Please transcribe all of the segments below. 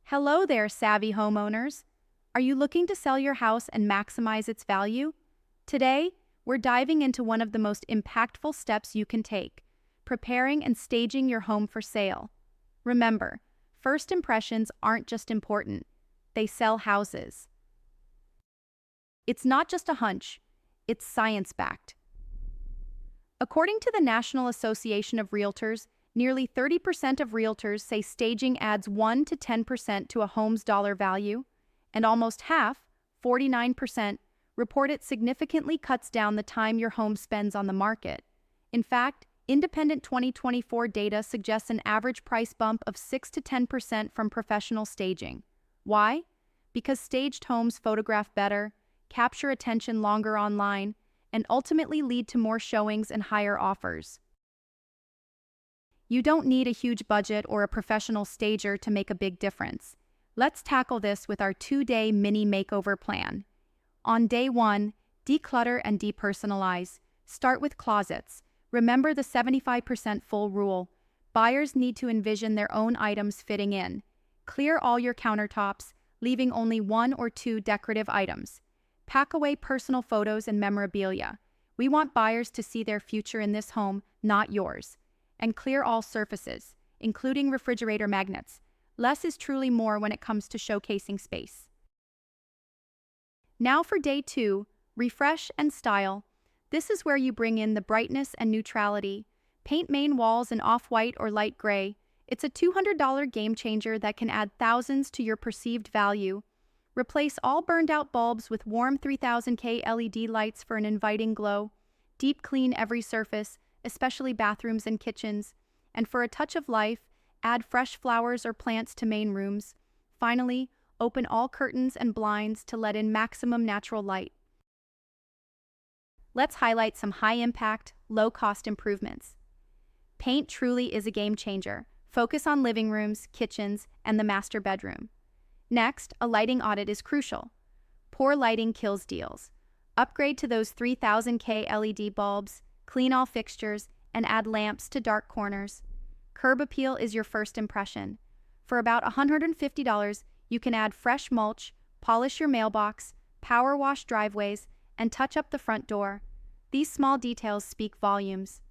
Hello there, savvy homeowners. Are you looking to sell your house and maximize its value? Today, we're diving into one of the most impactful steps you can take, preparing and staging your home for sale. Remember, first impressions aren't just important, they sell houses. It's not just a hunch, it's science-backed. According to the National Association of Realtors, nearly 30% of realtors say staging adds 1 to 10% to a home's dollar value, and almost half, 49%, report it significantly cuts down the time your home spends on the market. In fact, independent 2024 data suggests an average price bump of 6 to 10% from professional staging. Why? Because staged homes photograph better, capture attention longer online, and ultimately lead to more showings and higher offers. You don't need a huge budget or a professional stager to make a big difference. Let's tackle this with our 2-day mini makeover plan. On day 1, declutter and depersonalize. Start with closets. Remember the 75% full rule. Buyers need to envision their own items fitting in. Clear all your countertops, leaving only 1 or 2 decorative items. Pack away personal photos and memorabilia. We want buyers to see their future in this home, not yours. And clear all surfaces, including refrigerator magnets. Less is truly more when it comes to showcasing space. Now for day 2, refresh and style. This is where you bring in the brightness and neutrality. Paint main walls in off-white or light gray. It's a $200 game changer that can add thousands to your perceived value. Replace all burned-out bulbs with warm 3000K LED lights for an inviting glow. Deep clean every surface, especially bathrooms and kitchens. And for a touch of life, add fresh flowers or plants to main rooms. Finally, open all curtains and blinds to let in maximum natural light. Let's highlight some high-impact, low-cost improvements. Paint truly is a game changer. Focus on living rooms, kitchens, and the master bedroom. Next, a lighting audit is crucial. Poor lighting kills deals. Upgrade to those 3000K LED bulbs, clean all fixtures, and add lamps to dark corners. Curb appeal is your first impression. For about $150, you can add fresh mulch, polish your mailbox, power wash driveways, and touch up the front door. These small details speak volumes.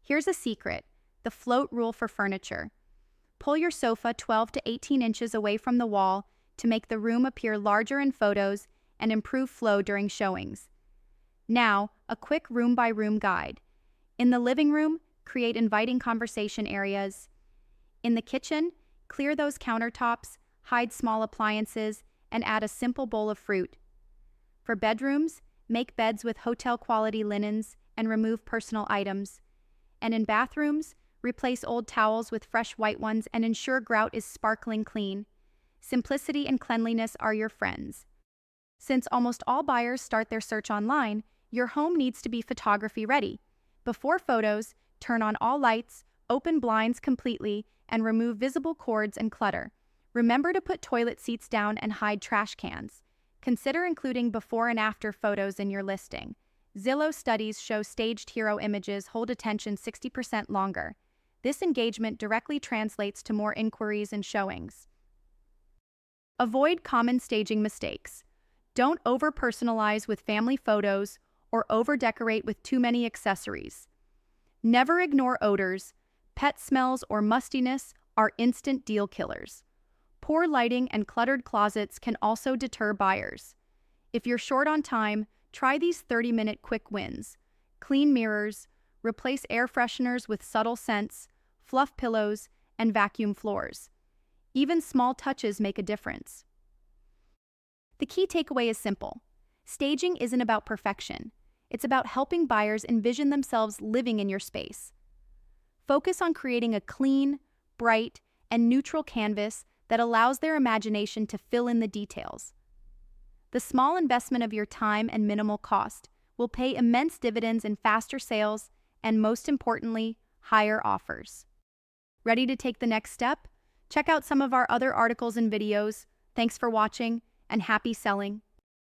Here's a secret, the float rule for furniture. Pull your sofa 12 to 18 inches away from the wall to make the room appear larger in photos and improve flow during showings. Now, a quick room-by-room guide. In the living room, create inviting conversation areas. In the kitchen, clear those countertops, hide small appliances, and add a simple bowl of fruit. For bedrooms, make beds with hotel-quality linens and remove personal items. And in bathrooms, replace old towels with fresh white ones and ensure grout is sparkling clean. Simplicity and cleanliness are your friends. Since almost all buyers start their search online, your home needs to be photography ready. Before photos, turn on all lights, open blinds completely, and remove visible cords and clutter. Remember to put toilet seats down and hide trash cans. Consider including before and after photos in your listing. Zillow studies show staged hero images hold attention 60% longer. This engagement directly translates to more inquiries and showings. Avoid common staging mistakes. Don't over-personalize with family photos or over-decorate with too many accessories. Never ignore odors. Pet smells or mustiness are instant deal killers. Poor lighting and cluttered closets can also deter buyers. If you're short on time, try these 30-minute quick wins. Clean mirrors, replace air fresheners with subtle scents, fluff pillows, and vacuum floors. Even small touches make a difference. The key takeaway is simple. Staging isn't about perfection. It's about helping buyers envision themselves living in your space. Focus on creating a clean, bright, and neutral canvas that allows their imagination to fill in the details. The small investment of your time and minimal cost will pay immense dividends in faster sales and, most importantly, higher offers. Ready to take the next step? Check out some of our other articles and videos. Thanks for watching, and happy selling!